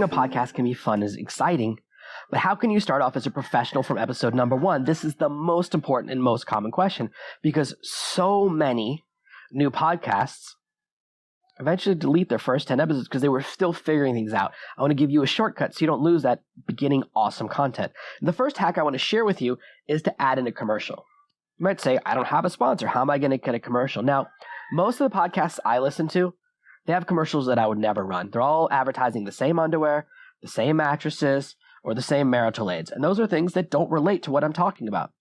a podcast can be fun and exciting, but how can you start off as a professional from episode number 1? This is the most important and most common question, because so many new podcasts eventually delete their first 10 episodes because they were still figuring things out. I want to give you a shortcut so you don't lose that beginning awesome content. The first hack I want to share with you is to add in a commercial. You might say, I don't have a sponsor. How am I going to get a commercial? Now, most of the podcasts I listen to, they have commercials that I would never run. They're all advertising the same underwear, the same mattresses, or the same marital aids. And those are things that don't relate to what I'm talking about.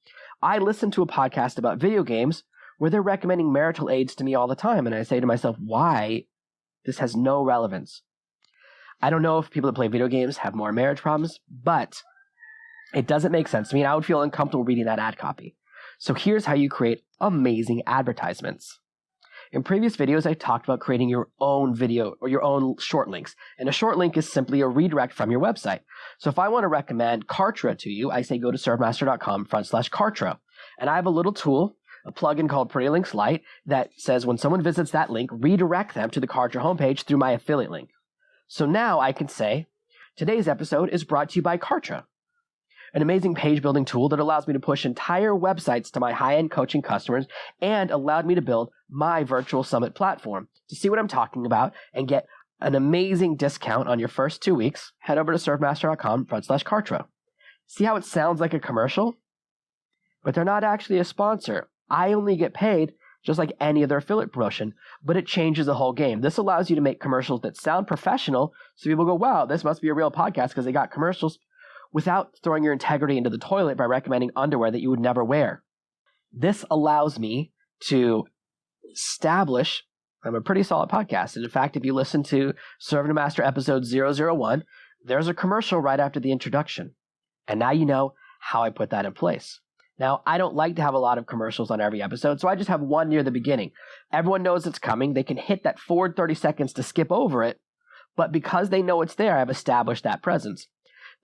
I listen to a podcast about video games where they're recommending marital aids to me all the time. And I say to myself, why? This has no relevance. I don't know if people that play video games have more marriage problems, but it doesn't make sense to me. And I would feel uncomfortable reading that ad copy. So here's how you create amazing advertisements. In previous videos, I talked about creating your own video or your own short links. And a short link is simply a redirect from your website. So if I want to recommend Kartra to you, I say go to servemaster.com/Kartra. And I have a little tool, a plugin called Pretty Links Lite, that says when someone visits that link, redirect them to the Kartra homepage through my affiliate link. So now I can say, today's episode is brought to you by Kartra, an amazing page building tool that allows me to push entire websites to my high-end coaching customers and allowed me to build my virtual summit platform. To see what I'm talking about and get an amazing discount on your first 2 weeks, head over to servemaster.com/Kartra. See how it sounds like a commercial? But they're not actually a sponsor. I only get paid just like any other affiliate promotion, but it changes the whole game. This allows you to make commercials that sound professional, so people go, wow, this must be a real podcast because they got commercials, without throwing your integrity into the toilet by recommending underwear that you would never wear. This allows me to establish I'm a pretty solid podcast. And in fact, if you listen to Serving to Master episode 001, there's a commercial right after the introduction. And now you know how I put that in place. Now, I don't like to have a lot of commercials on every episode, so I just have one near the beginning. Everyone knows it's coming. They can hit that forward 30 seconds to skip over it. But because they know it's there, I've established that presence.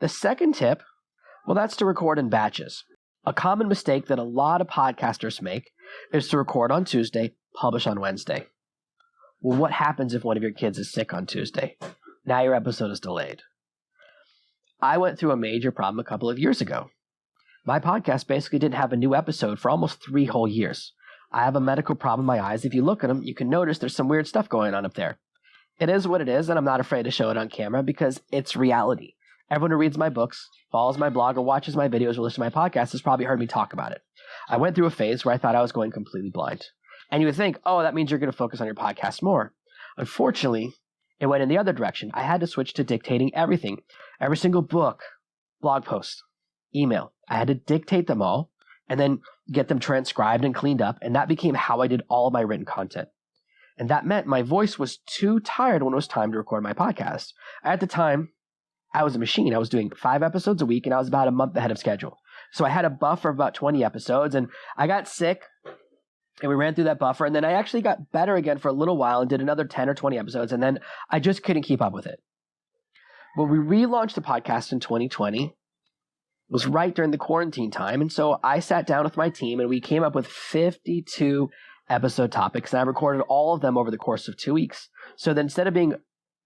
The second tip, well, that's to record in batches. A common mistake that a lot of podcasters make is to record on Tuesday, publish on Wednesday. Well, what happens if one of your kids is sick on Tuesday? Now your episode is delayed. I went through a major problem a couple of years ago. My podcast basically didn't have a new episode for almost 3 whole years. I have a medical problem in my eyes. If you look at them, you can notice there's some weird stuff going on up there. It is what it is, and I'm not afraid to show it on camera because it's reality. Everyone who reads my books, follows my blog, or watches my videos or listens to my podcast has probably heard me talk about it. I went through a phase where I thought I was going completely blind. And you would think, oh, that means you're going to focus on your podcast more. Unfortunately, it went in the other direction. I had to switch to dictating everything. Every single book, blog post, email. I had to dictate them all and then get them transcribed and cleaned up. And that became how I did all of my written content. And that meant my voice was too tired when it was time to record my podcast. At the time, I was a machine. I was doing 5 episodes a week, and I was about a month ahead of schedule. So I had a buffer of about 20 episodes, and I got sick, and we ran through that buffer, and then I actually got better again for a little while and did another 10 or 20 episodes, and then I just couldn't keep up with it. When we relaunched the podcast in 2020, it was right during the quarantine time, and so I sat down with my team, and we came up with 52 episode topics, and I recorded all of them over the course of 2 weeks. So then instead of being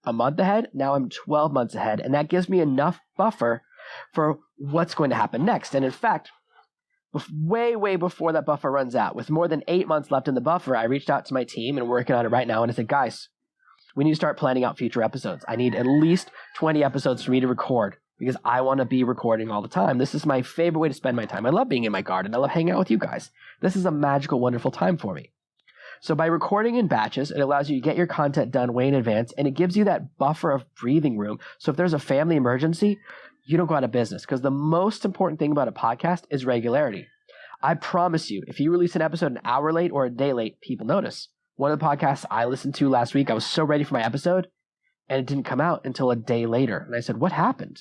a month ahead, now I'm 12 months ahead, and that gives me enough buffer for what's going to happen next. And in fact, way before that buffer runs out, with more than 8 months left in the buffer, I reached out to my team and working on it right now, and I said, guys, we need to start planning out future episodes. I need at least 20 episodes for me to record because I want to be recording all the time. This is my favorite way to spend my time. I love being in my garden. I love hanging out with you guys. This is a magical, wonderful time for me. So by recording in batches, it allows you to get your content done way in advance, and it gives you that buffer of breathing room. So if there's a family emergency, you don't go out of business, because the most important thing about a podcast is regularity. I promise you, if you release an episode an hour late or a day late, people notice. One of the podcasts I listened to last week, I was so ready for my episode, and it didn't come out until a day later. And I said, what happened?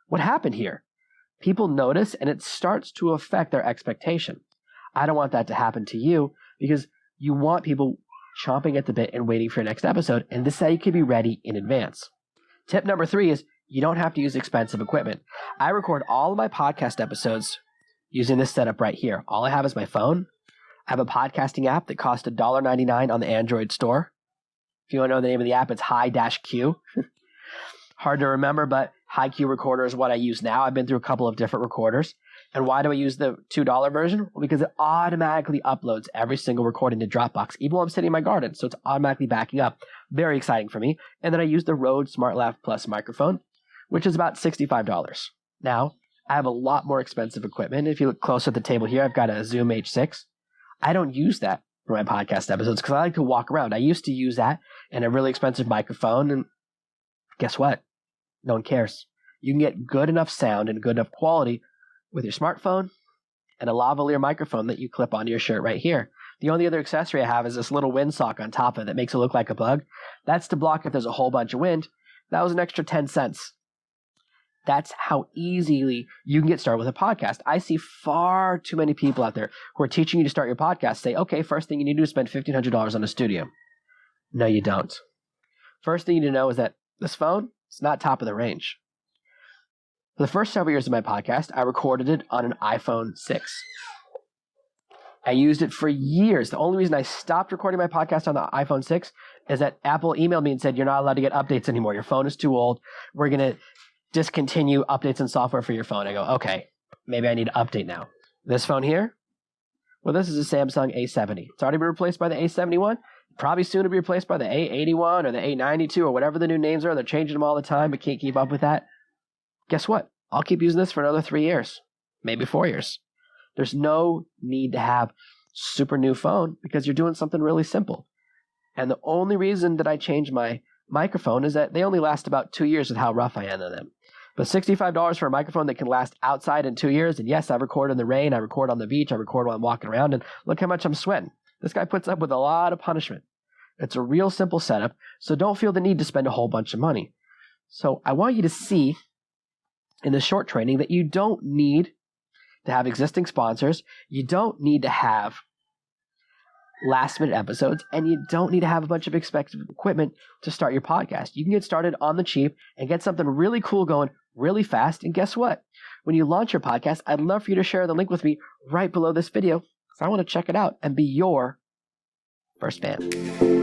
What happened here? People notice, and it starts to affect their expectation. I don't want that to happen to you, because you want people chomping at the bit and waiting for your next episode, and this is how you can be ready in advance. Tip number 3 is you don't have to use expensive equipment. I record all of my podcast episodes using this setup right here. All I have is my phone. I have a podcasting app that costs $1.99 on the Android store. If you want to know the name of the app, it's High-Q. hard to remember, but HiQ Recorder is what I use now. I've been through a couple of different recorders. And why do I use the $2 version? Well, because it automatically uploads every single recording to Dropbox, even while I'm sitting in my garden. So it's automatically backing up. Very exciting for me. And then I use the Rode SmartLav Plus microphone, which is about $65. Now, I have a lot more expensive equipment. If you look closer at the table here, I've got a Zoom H6. I don't use that for my podcast episodes because I like to walk around. I used to use that and a really expensive microphone. And guess what? No one cares. You can get good enough sound and good enough quality with your smartphone and a lavalier microphone that you clip onto your shirt right here. The only other accessory I have is this little windsock on top of it that makes it look like a bug. That's to block if there's a whole bunch of wind. That was an extra 10 cents. That's how easily you can get started with a podcast. I see far too many people out there who are teaching you to start your podcast say, okay, first thing you need to do is spend $1,500 on a studio. No, you don't. First thing you need to know is that this phone is not top of the range. For the first several years of my podcast, I recorded it on an iPhone 6. I used it for years. The only reason I stopped recording my podcast on the iPhone 6 is that Apple emailed me and said, you're not allowed to get updates anymore. Your phone is too old. We're going to discontinue updates and software for your phone. I go, okay, maybe I need to update now. This phone here, well, this is a Samsung A70. It's already been replaced by the A71. Probably soon to be replaced by the A81 or the A92 or whatever the new names are. They're changing them all the time, but can't keep up with that. Guess what? I'll keep using this for another 3 years, maybe 4 years. There's no need to have super new phone because you're doing something really simple. And the only reason that I changed my microphone is that they only last about 2 years with how rough I am on them. But $65 for a microphone that can last outside in 2 years, and yes, I record in the rain, I record on the beach, I record while I'm walking around, and look how much I'm sweating. This guy puts up with a lot of punishment. It's a real simple setup, so don't feel the need to spend a whole bunch of money. So I want you to see in this short training that you don't need to have existing sponsors, you don't need to have last-minute episodes, and you don't need to have a bunch of expensive equipment to start your podcast. You can get started on the cheap and get something really cool going really fast, and guess what? When you launch your podcast, I'd love for you to share the link with me right below this video because I want to check it out and be your first fan.